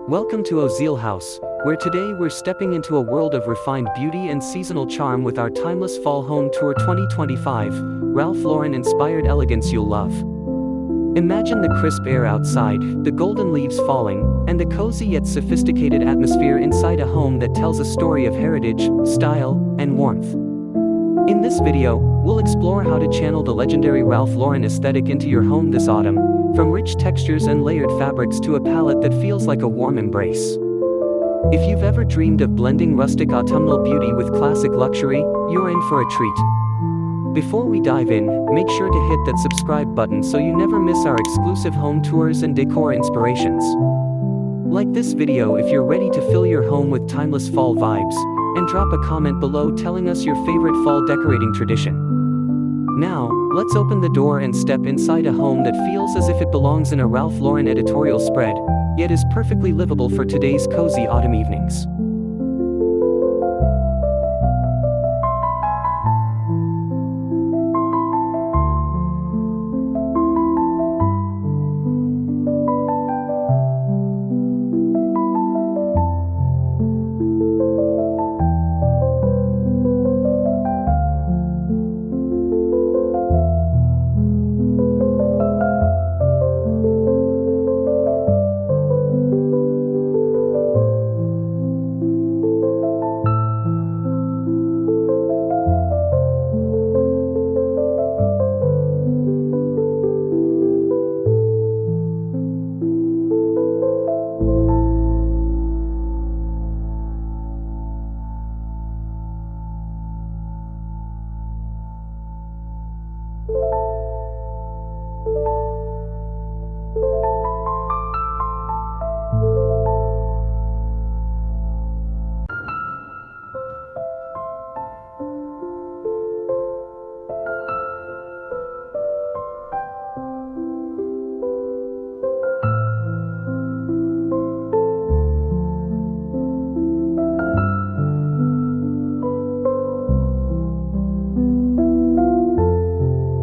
Welcome to Ozil House, where today we're stepping into a world of refined beauty and seasonal charm with our timeless fall home tour 2025, Ralph Lauren-inspired elegance you'll love. Imagine the crisp air outside, the golden leaves falling, and the cozy yet sophisticated atmosphere inside a home that tells a story of heritage, style, and warmth. In this video, we'll explore how to channel the legendary Ralph Lauren aesthetic into your home this autumn, from rich textures and layered fabrics to a palette that feels like a warm embrace. If you've ever dreamed of blending rustic autumnal beauty with classic luxury, you're in for a treat. Before we dive in, make sure to hit that subscribe button so you never miss our exclusive home tours and decor inspirations. Like this video if you're ready to fill your home with timeless fall vibes, and drop a comment below telling us your favorite fall decorating tradition. Now, let's open the door and step inside a home that feels as if it belongs in a Ralph Lauren editorial spread, yet is perfectly livable for today's cozy autumn evenings.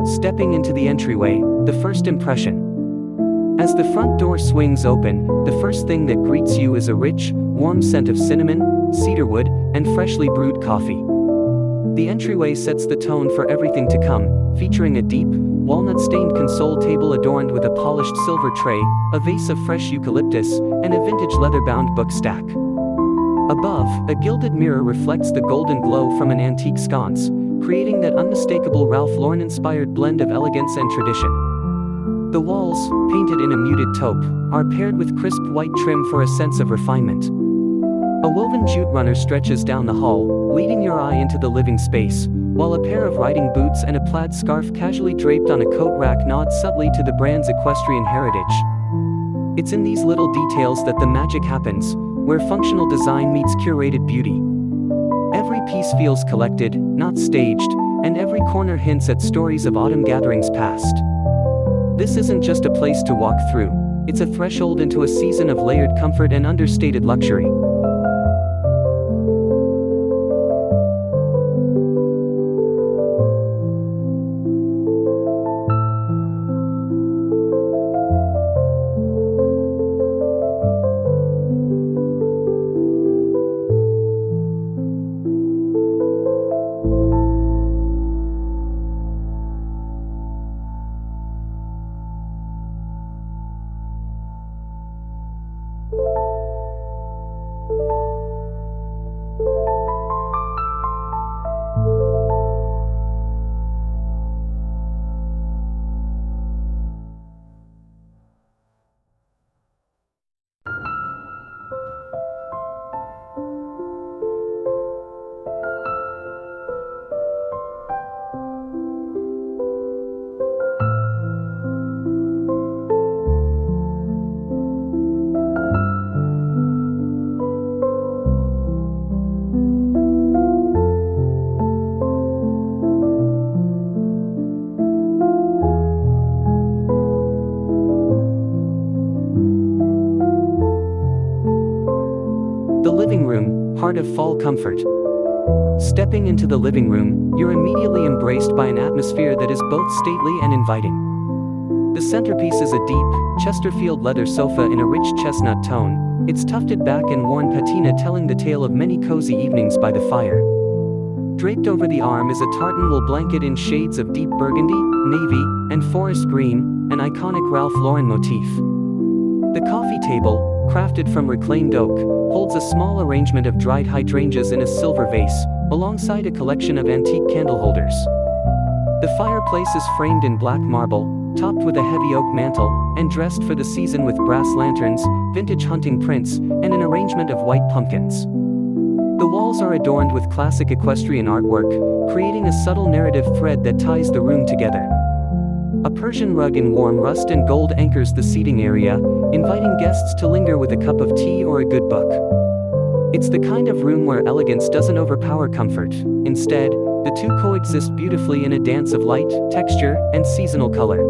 Stepping into the entryway, the first impression. As the front door swings open, the first thing that greets you is a rich, warm scent of cinnamon, cedarwood, and freshly brewed coffee. The entryway sets the tone for everything to come, featuring a deep, walnut-stained console table adorned with a polished silver tray, a vase of fresh eucalyptus, and a vintage leather-bound book stack. Above, a gilded mirror reflects the golden glow from an antique sconce, creating that unmistakable Ralph Lauren-inspired blend of elegance and tradition. The walls, painted in a muted taupe, are paired with crisp white trim for a sense of refinement. A woven jute runner stretches down the hall, leading your eye into the living space, while a pair of riding boots and a plaid scarf casually draped on a coat rack nod subtly to the brand's equestrian heritage. It's in these little details that the magic happens, where functional design meets curated beauty. Every piece feels collected, not staged, and every corner hints at stories of autumn gatherings past. This isn't just a place to walk through, it's a threshold into a season of layered comfort and understated luxury. Living room, heart of fall comfort. Stepping into the living room, you're immediately embraced by an atmosphere that is both stately and inviting. The centerpiece is a deep, Chesterfield leather sofa in a rich chestnut tone, its tufted back and worn patina telling the tale of many cozy evenings by the fire. Draped over the arm is a tartan wool blanket in shades of deep burgundy, navy, and forest green, an iconic Ralph Lauren motif. The coffee table, crafted from reclaimed oak, holds a small arrangement of dried hydrangeas in a silver vase, alongside a collection of antique candle holders. The fireplace is framed in black marble, topped with a heavy oak mantel, and dressed for the season with brass lanterns, vintage hunting prints, and an arrangement of white pumpkins. The walls are adorned with classic equestrian artwork, creating a subtle narrative thread that ties the room together. A Persian rug in warm rust and gold anchors the seating area, inviting guests to linger with a cup of tea or a good book. It's the kind of room where elegance doesn't overpower comfort. Instead, the two coexist beautifully in a dance of light, texture, and seasonal color.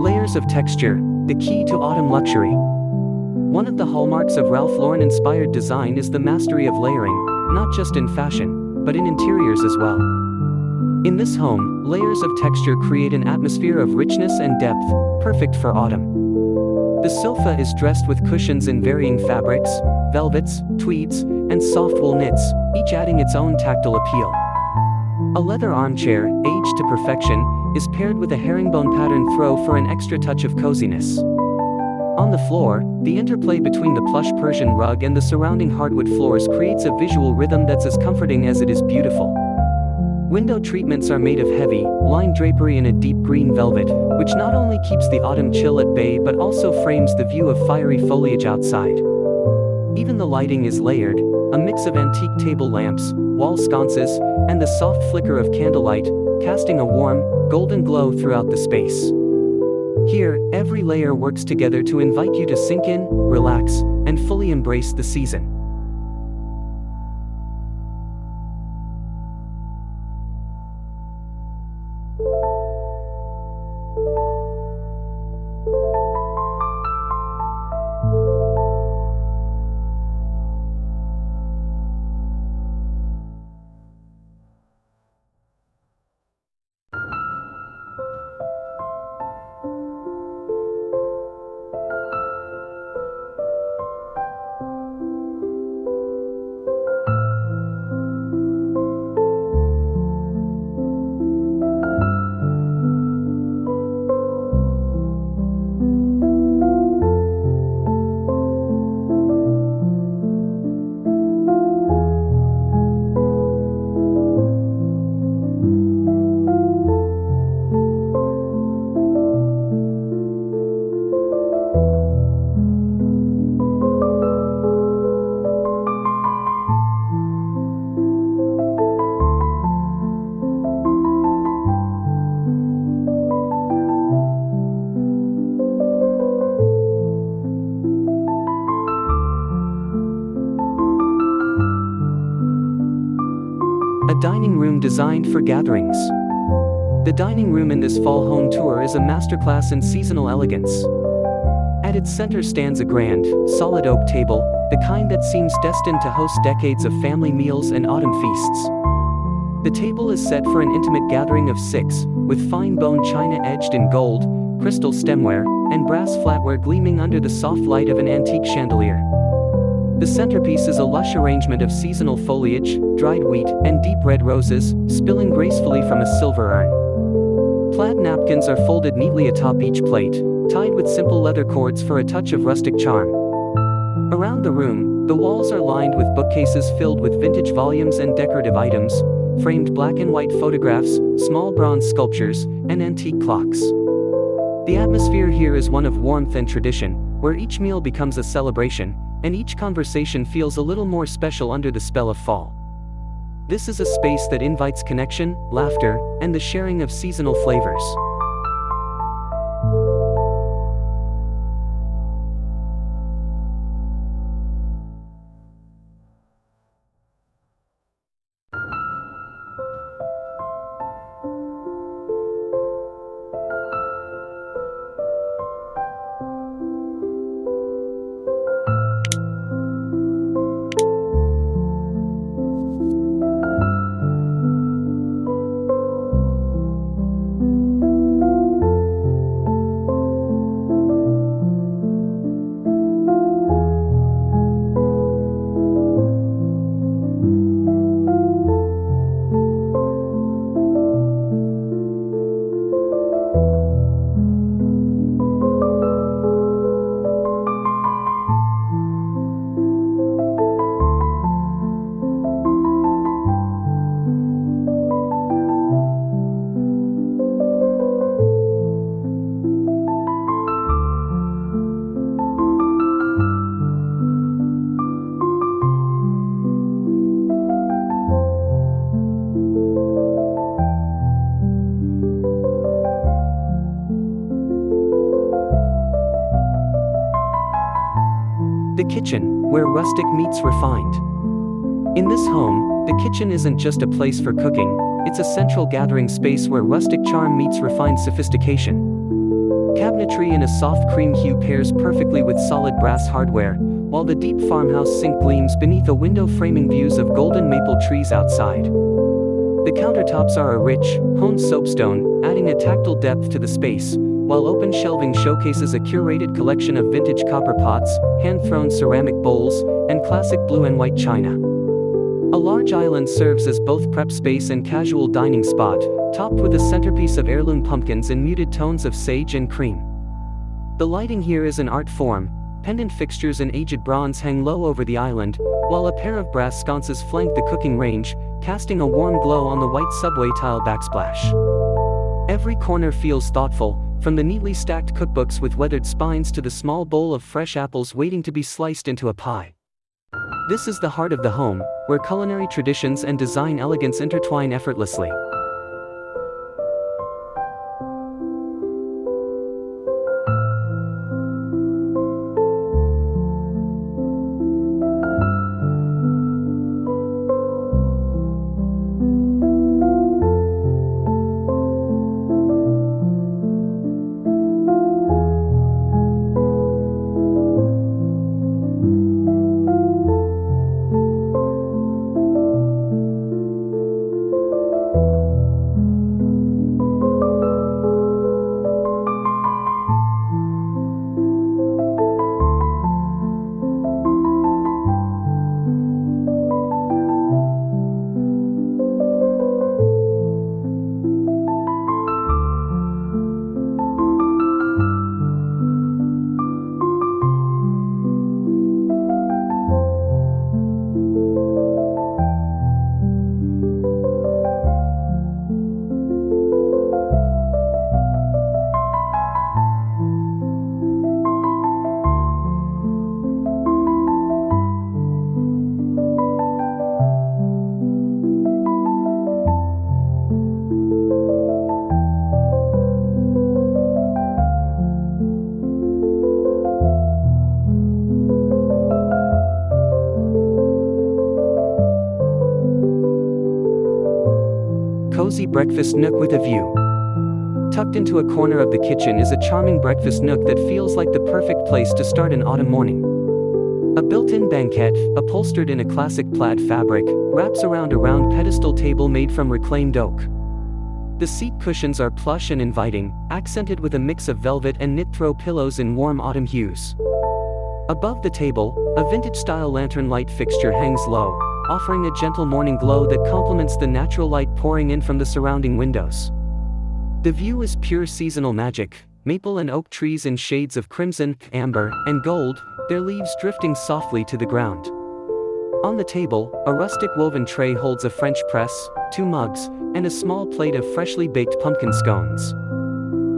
Layers of texture, the key to autumn luxury. One of the hallmarks of Ralph Lauren-inspired design is the mastery of layering, not just in fashion, but in interiors as well. In this home, layers of texture create an atmosphere of richness and depth, perfect for autumn. The sofa is dressed with cushions in varying fabrics, velvets, tweeds, and soft wool knits, each adding its own tactile appeal. A leather armchair, aged to perfection, is paired with a herringbone pattern throw for an extra touch of coziness. On the floor, the interplay between the plush Persian rug and the surrounding hardwood floors creates a visual rhythm that's as comforting as it is beautiful. Window treatments are made of heavy, lined drapery in a deep green velvet, which not only keeps the autumn chill at bay but also frames the view of fiery foliage outside. Even the lighting is layered, a mix of antique table lamps, wall sconces, and the soft flicker of candlelight, casting a warm, golden glow throughout the space. Here, every layer works together to invite you to sink in, relax, and fully embrace the season. A dining room designed for gatherings. The dining room in this fall home tour is a masterclass in seasonal elegance. At its center stands a grand, solid oak table, the kind that seems destined to host decades of family meals and autumn feasts. The table is set for an intimate gathering of 6, with fine bone china edged in gold, crystal stemware, and brass flatware gleaming under the soft light of an antique chandelier. The centerpiece is a lush arrangement of seasonal foliage, dried wheat, and deep red roses, spilling gracefully from a silver urn. Plaid napkins are folded neatly atop each plate, tied with simple leather cords for a touch of rustic charm. Around the room, the walls are lined with bookcases filled with vintage volumes and decorative items, framed black and white photographs, small bronze sculptures, and antique clocks. The atmosphere here is one of warmth and tradition, where each meal becomes a celebration, and each conversation feels a little more special under the spell of fall. This is a space that invites connection, laughter, and the sharing of seasonal flavors. The kitchen, where rustic meets refined. In this home, the kitchen isn't just a place for cooking, it's a central gathering space where rustic charm meets refined sophistication. Cabinetry in a soft cream hue pairs perfectly with solid brass hardware, while the deep farmhouse sink gleams beneath a window framing views of golden maple trees outside. The countertops are a rich, honed soapstone, adding a tactile depth to the space, while open shelving showcases a curated collection of vintage copper pots, hand-thrown ceramic bowls, and classic blue and white china. A large island serves as both prep space and casual dining spot, topped with a centerpiece of heirloom pumpkins in muted tones of sage and cream. The lighting here is an art form. Pendant fixtures in aged bronze hang low over the island, while a pair of brass sconces flank the cooking range, casting a warm glow on the white subway tile backsplash. Every corner feels thoughtful, from the neatly stacked cookbooks with weathered spines to the small bowl of fresh apples waiting to be sliced into a pie. This is the heart of the home, where culinary traditions and design elegance intertwine effortlessly. Cozy breakfast nook with a view. Tucked into a corner of the kitchen is a charming breakfast nook that feels like the perfect place to start an autumn morning. A built-in banquette, upholstered in a classic plaid fabric, wraps around a round pedestal table made from reclaimed oak. The seat cushions are plush and inviting, accented with a mix of velvet and knit throw pillows in warm autumn hues. Above the table, a vintage-style lantern light fixture hangs low, offering a gentle morning glow that complements the natural light pouring in from the surrounding windows. The view is pure seasonal magic, maple and oak trees in shades of crimson, amber, and gold, their leaves drifting softly to the ground. On the table, a rustic woven tray holds a French press, 2 mugs, and a small plate of freshly baked pumpkin scones.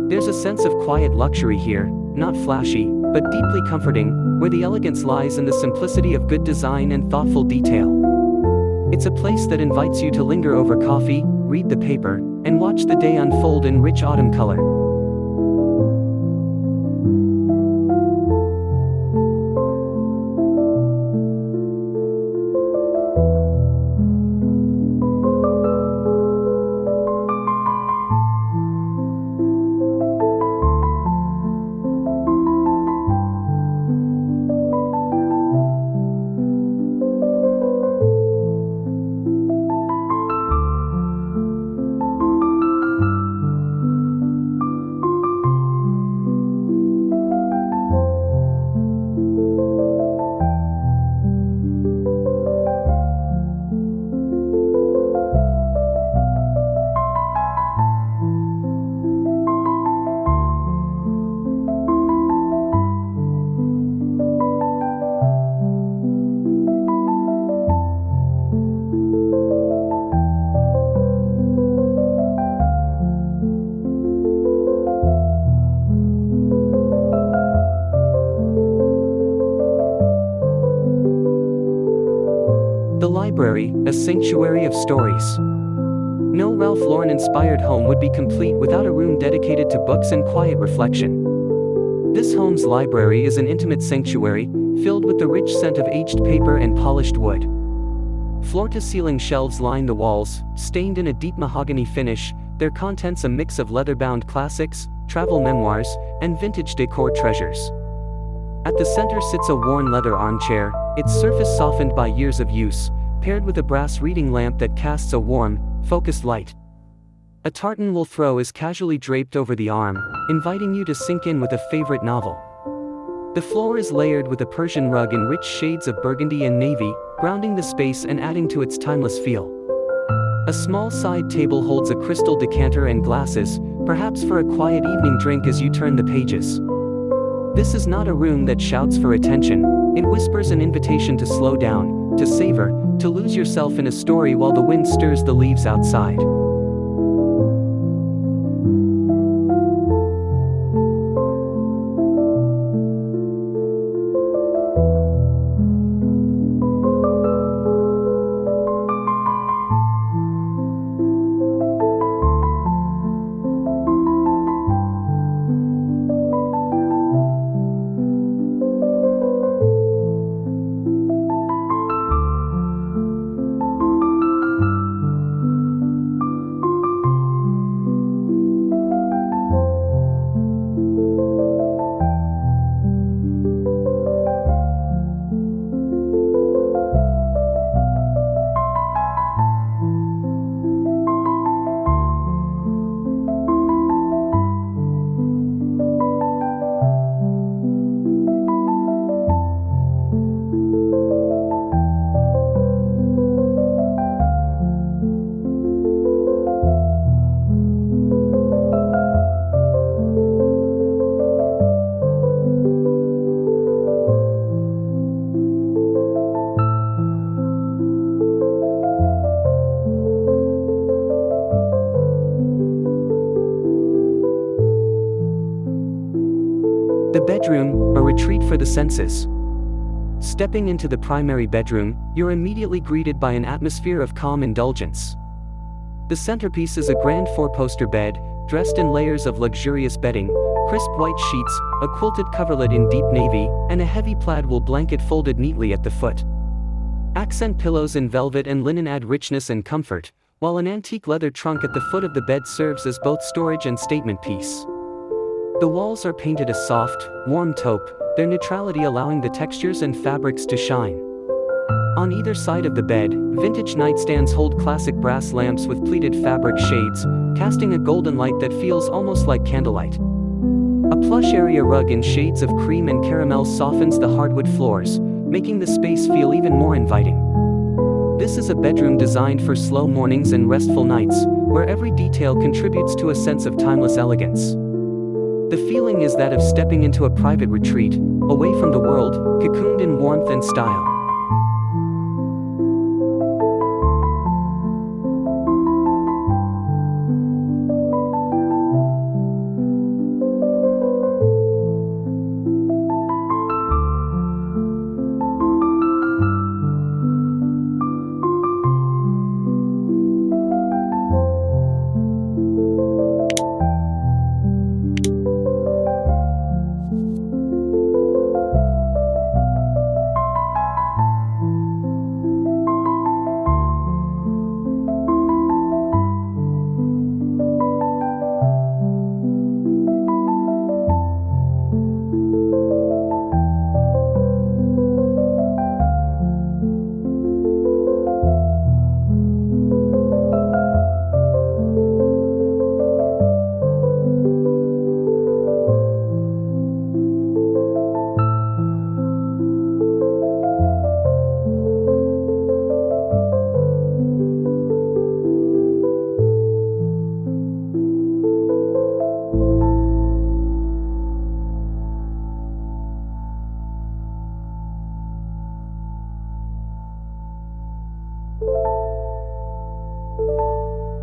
There's a sense of quiet luxury here, not flashy, but deeply comforting, where the elegance lies in the simplicity of good design and thoughtful detail. It's a place that invites you to linger over coffee, read the paper, and watch the day unfold in rich autumn color. The library, a sanctuary of stories. No Ralph Lauren-inspired home would be complete without a room dedicated to books and quiet reflection. This home's library is an intimate sanctuary, filled with the rich scent of aged paper and polished wood. Floor-to-ceiling shelves line the walls, stained in a deep mahogany finish, their contents a mix of leather-bound classics, travel memoirs, and vintage decor treasures. At the center sits a worn leather armchair, its surface softened by years of use, paired with a brass reading lamp that casts a warm, focused light. A tartan wool throw is casually draped over the arm, inviting you to sink in with a favorite novel. The floor is layered with a Persian rug in rich shades of burgundy and navy, grounding the space and adding to its timeless feel. A small side table holds a crystal decanter and glasses, perhaps for a quiet evening drink as you turn the pages. This is not a room that shouts for attention, it whispers an invitation to slow down, to savor, to lose yourself in a story while the wind stirs the leaves outside. The bedroom, a retreat for the senses. Stepping into the primary bedroom, you're immediately greeted by an atmosphere of calm indulgence. The centerpiece is a grand 4-poster bed, dressed in layers of luxurious bedding, crisp white sheets, a quilted coverlet in deep navy, and a heavy plaid wool blanket folded neatly at the foot. Accent pillows in velvet and linen add richness and comfort, while an antique leather trunk at the foot of the bed serves as both storage and statement piece. The walls are painted a soft, warm taupe, their neutrality allowing the textures and fabrics to shine. On either side of the bed, vintage nightstands hold classic brass lamps with pleated fabric shades, casting a golden light that feels almost like candlelight. A plush area rug in shades of cream and caramel softens the hardwood floors, making the space feel even more inviting. This is a bedroom designed for slow mornings and restful nights, where every detail contributes to a sense of timeless elegance. The feeling is that of stepping into a private retreat, away from the world, cocooned in warmth and style.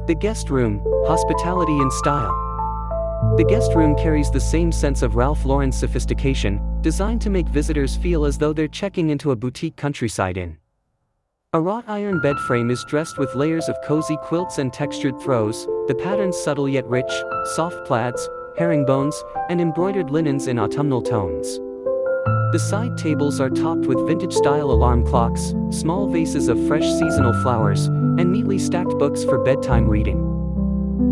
The guest room, hospitality in style. The guest room carries the same sense of Ralph Lauren's sophistication, designed to make visitors feel as though they're checking into a boutique countryside inn. A wrought iron bed frame is dressed with layers of cozy quilts and textured throws, the patterns subtle yet rich, soft plaids, herringbones, and embroidered linens in autumnal tones. The side tables are topped with vintage-style alarm clocks, small vases of fresh seasonal flowers, and neatly stacked books for bedtime reading.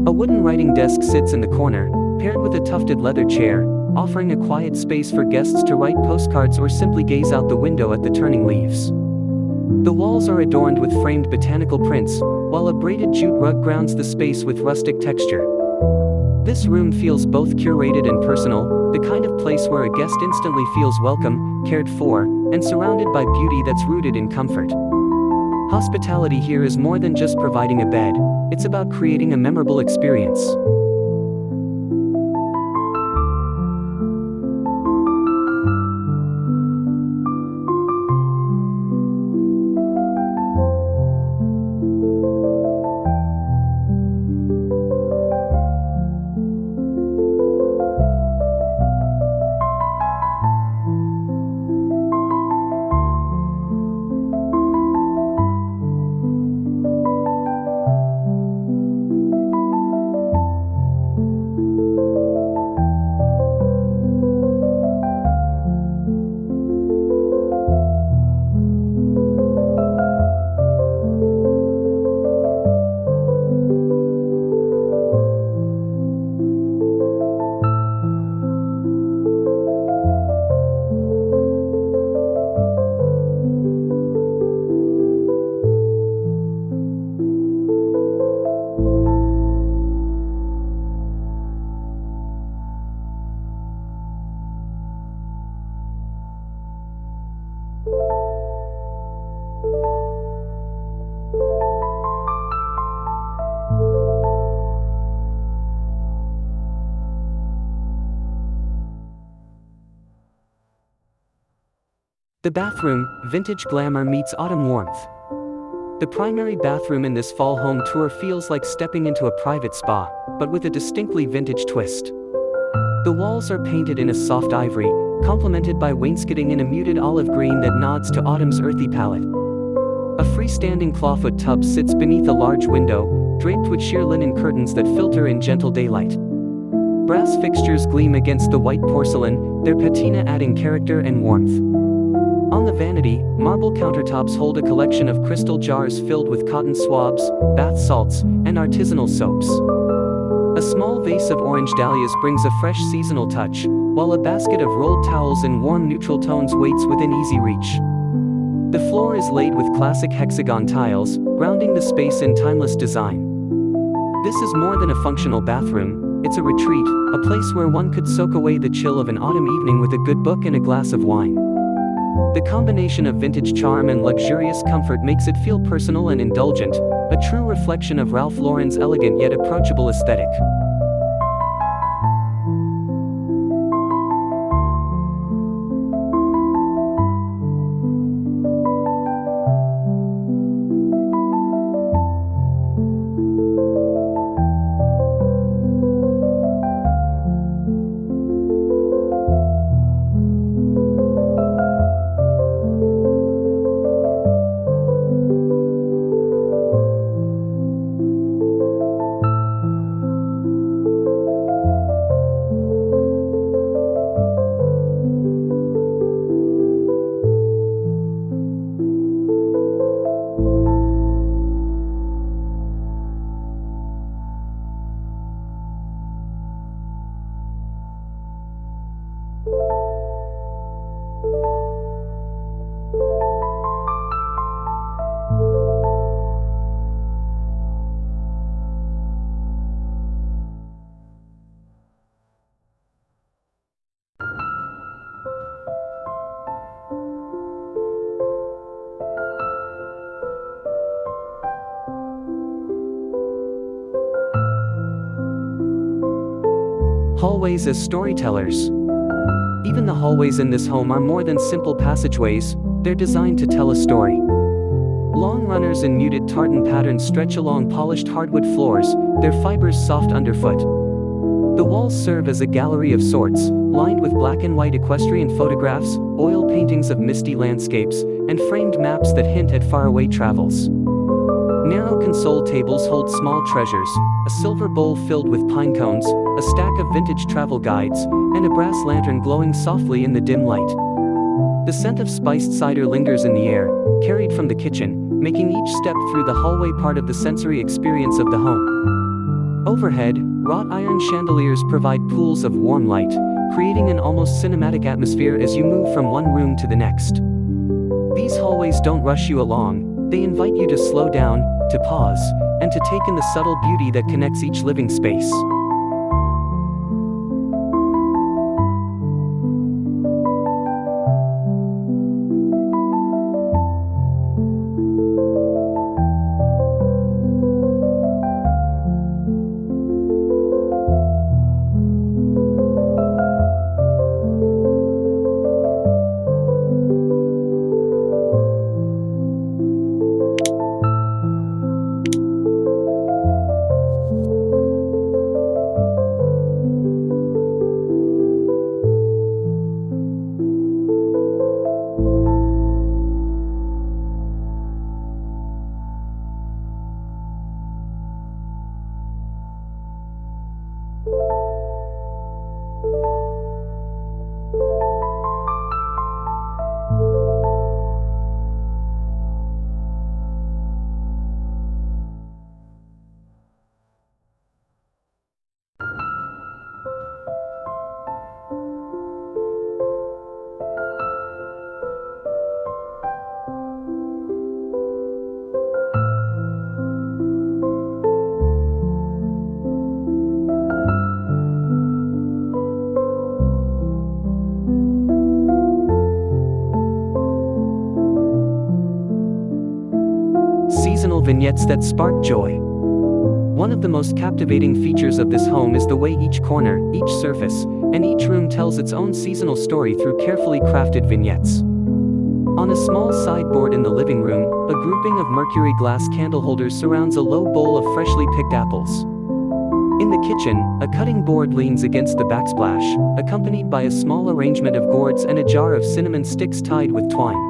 A wooden writing desk sits in the corner, paired with a tufted leather chair, offering a quiet space for guests to write postcards or simply gaze out the window at the turning leaves. The walls are adorned with framed botanical prints, while a braided jute rug grounds the space with rustic texture. This room feels both curated and personal, the kind of place where a guest instantly feels welcome, cared for, and surrounded by beauty that's rooted in comfort. Hospitality here is more than just providing a bed, it's about creating a memorable experience. The bathroom, vintage glamour meets autumn warmth. The primary bathroom in this fall home tour feels like stepping into a private spa, but with a distinctly vintage twist. The walls are painted in a soft ivory, complemented by wainscoting in a muted olive green that nods to autumn's earthy palette. A freestanding clawfoot tub sits beneath a large window, draped with sheer linen curtains that filter in gentle daylight. Brass fixtures gleam against the white porcelain, their patina adding character and warmth. On the vanity, marble countertops hold a collection of crystal jars filled with cotton swabs, bath salts, and artisanal soaps. A small vase of orange dahlias brings a fresh seasonal touch, while a basket of rolled towels in warm neutral tones waits within easy reach. The floor floor is laid with classic hexagon tiles, grounding the space in timeless design. This is more than a functional bathroom, it's a retreat, a place where one could soak away the chill of an autumn evening with a good book and a glass of wine. The combination of vintage charm and luxurious comfort makes it feel personal and indulgent, a true reflection of Ralph Lauren's elegant yet approachable aesthetic. Hallways as storytellers. Even the hallways in this home are more than simple passageways, they're designed to tell a story. Long runners in muted tartan patterns stretch along polished hardwood floors, their fibers soft underfoot. The walls serve as a gallery of sorts, lined with black and white equestrian photographs, oil paintings of misty landscapes, and framed maps that hint at faraway travels. Narrow console tables hold small treasures, a silver bowl filled with pine cones, a stack of vintage travel guides, and a brass lantern glowing softly in the dim light. The scent of spiced cider lingers in the air, carried from the kitchen, making each step through the hallway part of the sensory experience of the home. Overhead, wrought iron chandeliers provide pools of warm light, creating an almost cinematic atmosphere as you move from one room to the next. These hallways don't rush you along, they invite you to slow down, to pause, and to take in the subtle beauty that connects each living space. Seasonal vignettes that spark joy. One of the most captivating features of this home is the way each corner, each surface, and each room tells its own seasonal story through carefully crafted vignettes. On a small sideboard in the living room, a grouping of mercury glass candle holders surrounds a low bowl of freshly picked apples. In the kitchen, a cutting board leans against the backsplash, accompanied by a small arrangement of gourds and a jar of cinnamon sticks tied with twine.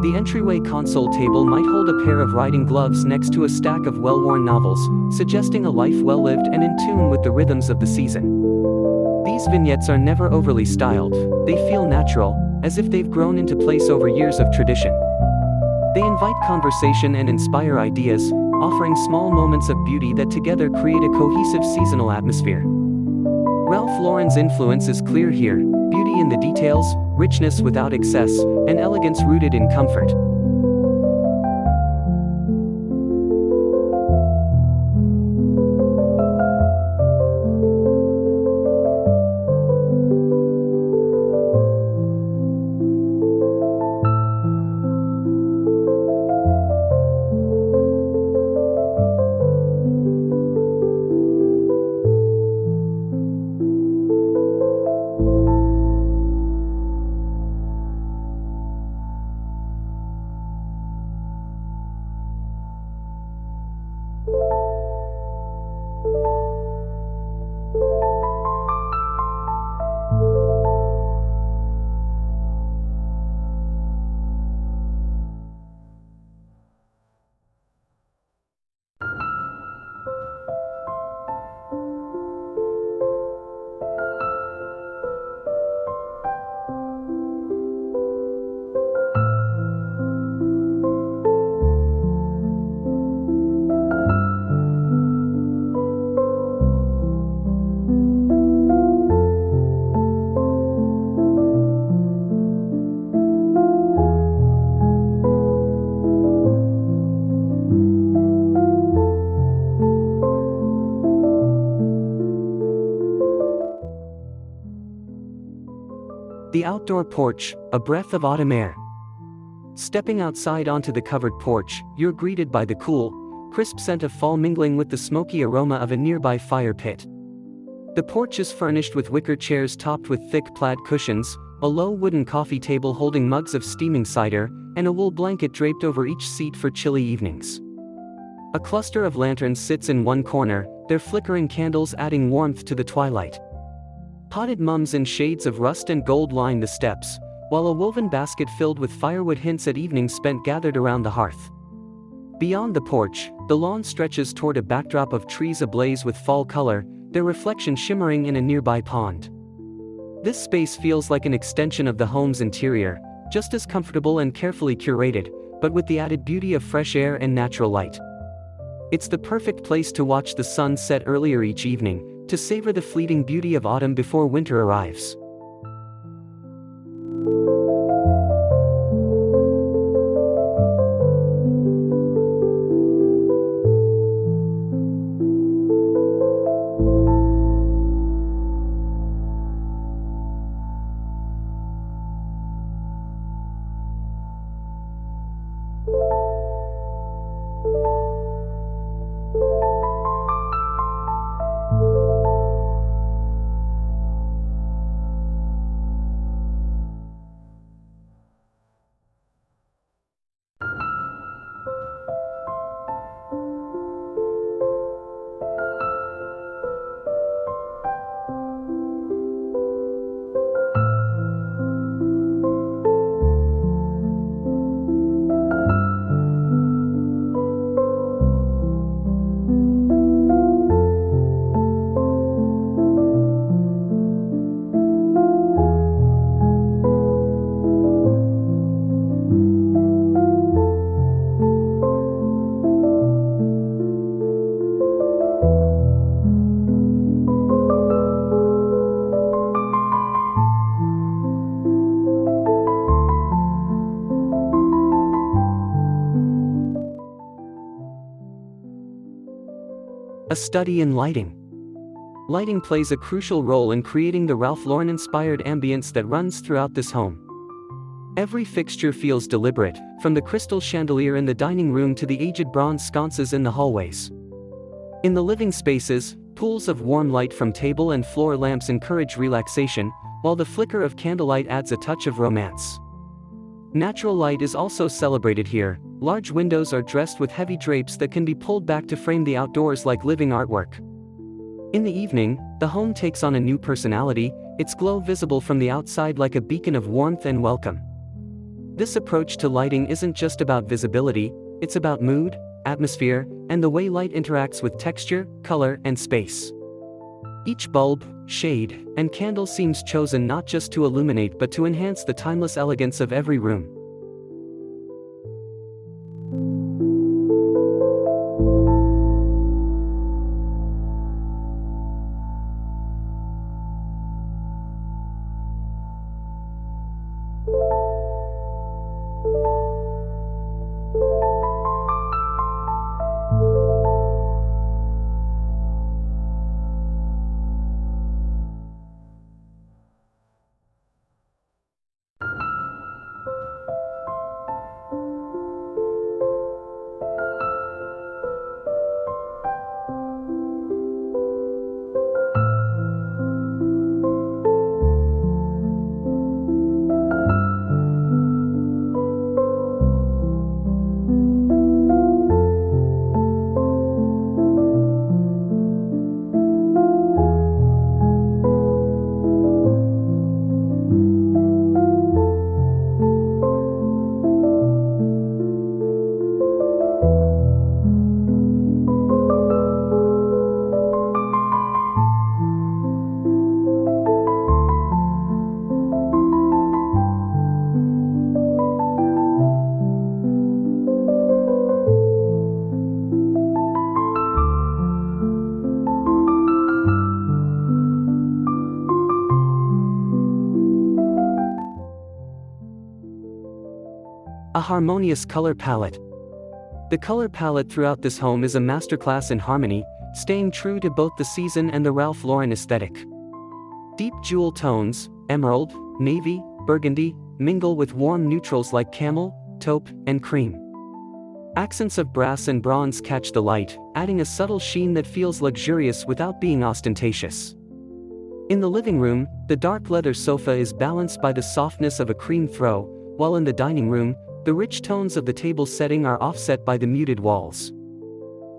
The entryway console table might hold a pair of riding gloves next to a stack of well-worn novels, suggesting a life well-lived and in tune with the rhythms of the season. These vignettes are never overly styled, they feel natural, as if they've grown into place over years of tradition. They invite conversation and inspire ideas, offering small moments of beauty that together create a cohesive seasonal atmosphere. Ralph Lauren's influence is clear here, beauty in the details, richness without excess, and elegance rooted in comfort. The outdoor porch, a breath of autumn air. Stepping outside onto the covered porch, you're greeted by the cool, crisp scent of fall mingling with the smoky aroma of a nearby fire pit. The porch is furnished with wicker chairs topped with thick plaid cushions, a low wooden coffee table holding mugs of steaming cider, and a wool blanket draped over each seat for chilly evenings. A cluster of lanterns sits in one corner, their flickering candles adding warmth to the twilight. Potted mums in shades of rust and gold line the steps, while a woven basket filled with firewood hints at evenings spent gathered around the hearth. Beyond the porch, the lawn stretches toward a backdrop of trees ablaze with fall color, their reflection shimmering in a nearby pond. This space feels like an extension of the home's interior, just as comfortable and carefully curated, but with the added beauty of fresh air and natural light. It's the perfect place to watch the sun set earlier each evening, to savor the fleeting beauty of autumn before winter arrives. A study in lighting. Lighting plays a crucial role in creating the Ralph Lauren-inspired ambience that runs throughout this home. Every fixture feels deliberate, from the crystal chandelier in the dining room to the aged bronze sconces in the hallways. In the living spaces, pools of warm light from table and floor lamps encourage relaxation, while the flicker of candlelight adds a touch of romance. Natural light is also celebrated here. Large windows are dressed with heavy drapes that can be pulled back to frame the outdoors like living artwork. In the evening, the home takes on a new personality, its glow visible from the outside like a beacon of warmth and welcome. This approach to lighting isn't just about visibility, it's about mood, atmosphere, and the way light interacts with texture, color, and space. Each bulb, shade, and candle seems chosen not just to illuminate but to enhance the timeless elegance of every room. A harmonious color palette. The color palette throughout this home is a masterclass in harmony, staying true to both the season and the Ralph Lauren aesthetic. Deep jewel tones, emerald, navy, burgundy, mingle with warm neutrals like camel, taupe, and cream. Accents of brass and bronze catch the light, adding a subtle sheen that feels luxurious without being ostentatious. In the living room, the dark leather sofa is balanced by the softness of a cream throw, while in the dining room, the rich tones of the table setting are offset by the muted walls.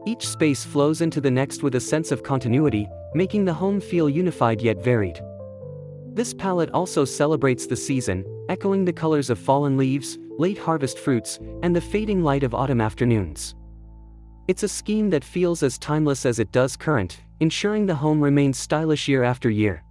Each space flows into the next with a sense of continuity, making the home feel unified yet varied. This palette also celebrates the season, echoing the colors of fallen leaves, late harvest fruits, and the fading light of autumn afternoons. It's a scheme that feels as timeless as it does current, ensuring the home remains stylish year after year.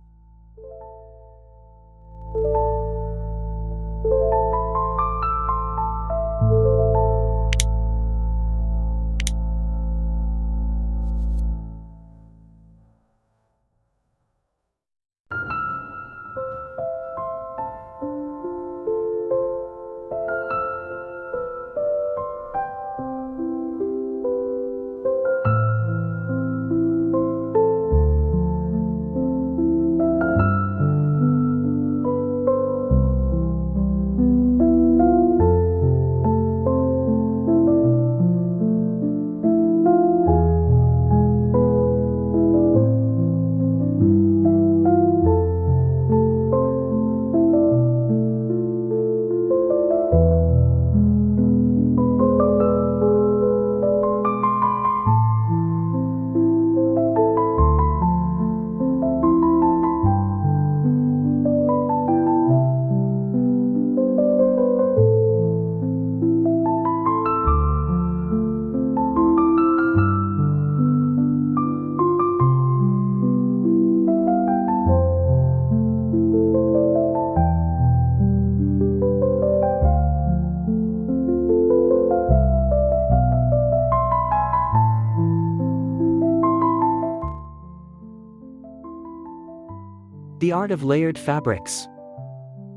The art of layered fabrics.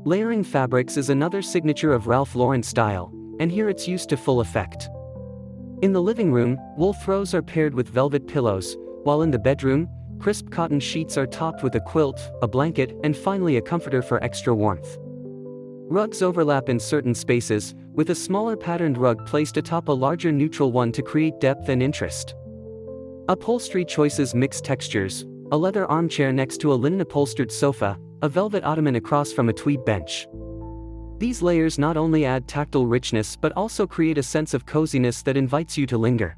Layering fabrics is another signature of Ralph Lauren's style, and here it's used to full effect. In the living room, wool throws are paired with velvet pillows, while in the bedroom, crisp cotton sheets are topped with a quilt, a blanket, and finally a comforter for extra warmth. Rugs overlap in certain spaces, with a smaller patterned rug placed atop a larger neutral one to create depth and interest. Upholstery choices mix textures: a leather armchair next to a linen-upholstered sofa, a velvet ottoman across from a tweed bench. These layers not only add tactile richness but also create a sense of coziness that invites you to linger.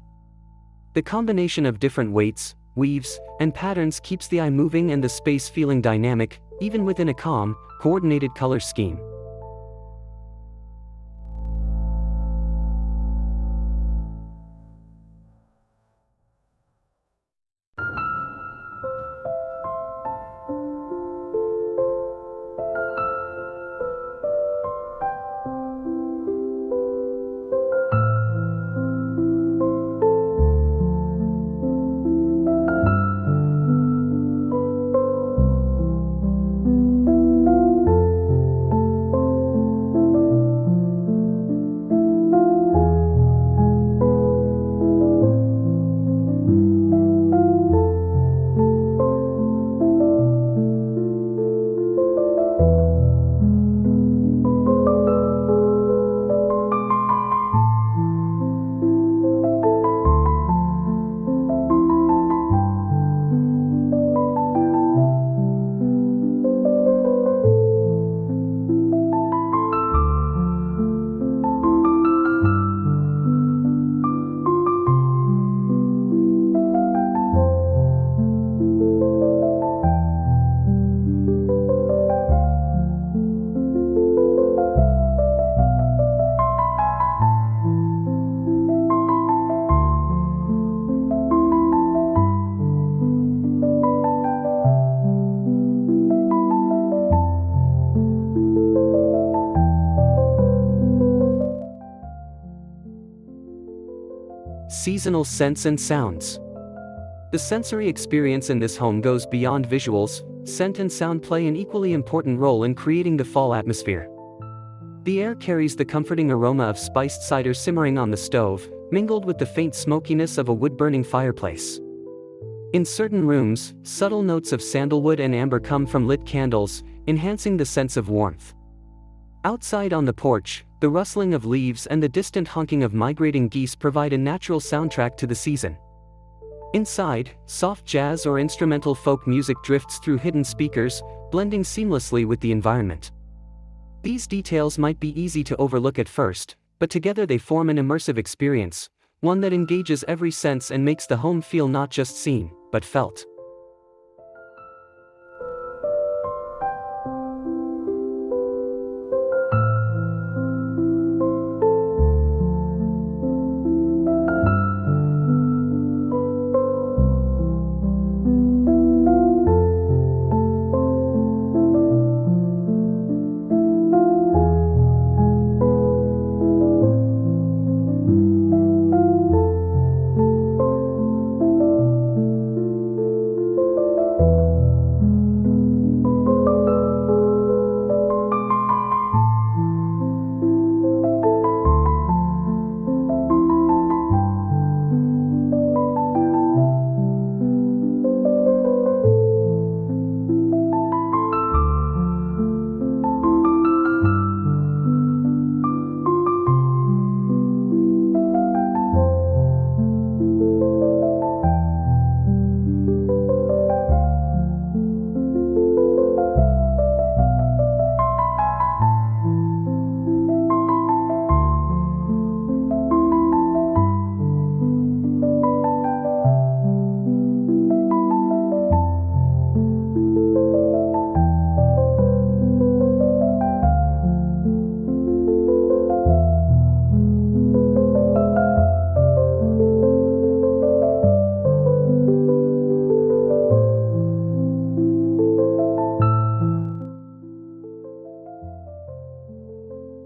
The combination of different weights, weaves, and patterns keeps the eye moving and the space feeling dynamic, even within a calm, coordinated color scheme. Seasonal scents and sounds. The sensory experience in this home goes beyond visuals. Scent and sound play an equally important role in creating the fall atmosphere. The air carries the comforting aroma of spiced cider simmering on the stove, mingled with the faint smokiness of a wood-burning fireplace. In certain rooms, subtle notes of sandalwood and amber come from lit candles, enhancing the sense of warmth. Outside on the porch, the rustling of leaves and the distant honking of migrating geese provide a natural soundtrack to the season. Inside, soft jazz or instrumental folk music drifts through hidden speakers, blending seamlessly with the environment. These details might be easy to overlook at first, but together they form an immersive experience, one that engages every sense and makes the home feel not just seen, but felt.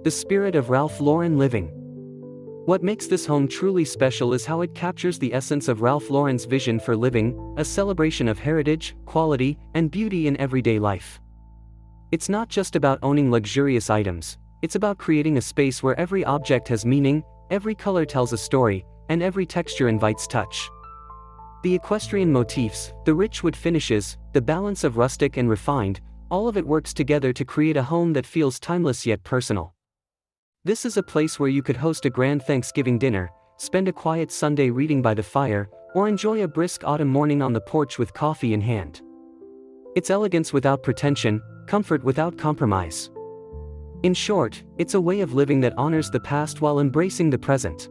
The spirit of Ralph Lauren living. What makes this home truly special is how it captures the essence of Ralph Lauren's vision for living, a celebration of heritage, quality, and beauty in everyday life. It's not just about owning luxurious items, it's about creating a space where every object has meaning, every color tells a story, and every texture invites touch. The equestrian motifs, the rich wood finishes, the balance of rustic and refined, all of it works together to create a home that feels timeless yet personal. This is a place where you could host a grand Thanksgiving dinner, spend a quiet Sunday reading by the fire, or enjoy a brisk autumn morning on the porch with coffee in hand. It's elegance without pretension, comfort without compromise. In short, it's a way of living that honors the past while embracing the present.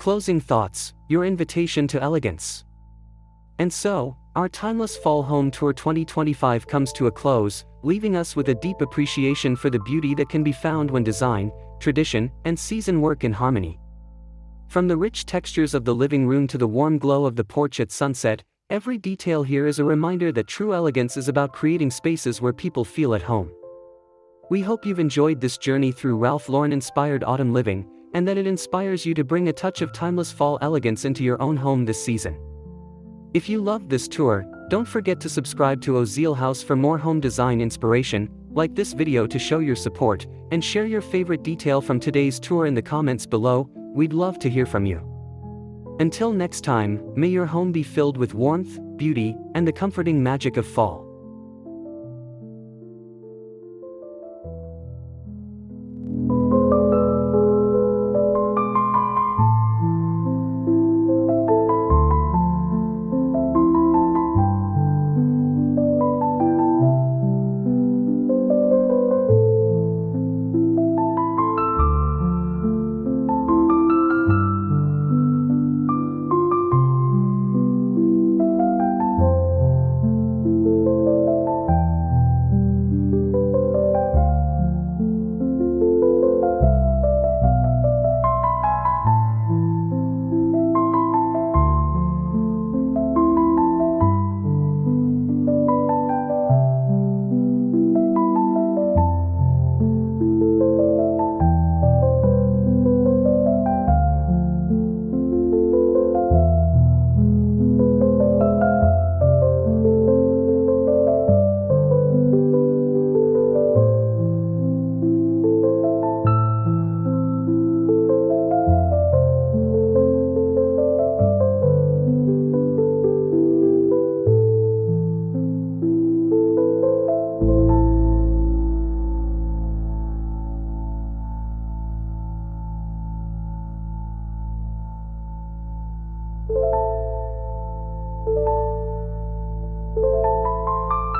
Closing thoughts, your invitation to elegance. And so, our timeless fall home tour 2025 comes to a close, leaving us with a deep appreciation for the beauty that can be found when design, tradition, and season work in harmony. From the rich textures of the living room to the warm glow of the porch at sunset, every detail here is a reminder that true elegance is about creating spaces where people feel at home. We hope you've enjoyed this journey through Ralph Lauren-inspired autumn living, and that it inspires you to bring a touch of timeless fall elegance into your own home this season. If you loved this tour, Don't forget to subscribe to Ozeal House for more home design inspiration, like this video to show your support, and share your favorite detail from today's tour in the comments below. We'd love to hear from you. Until next time, may your home be filled with warmth, beauty, and the comforting magic of fall.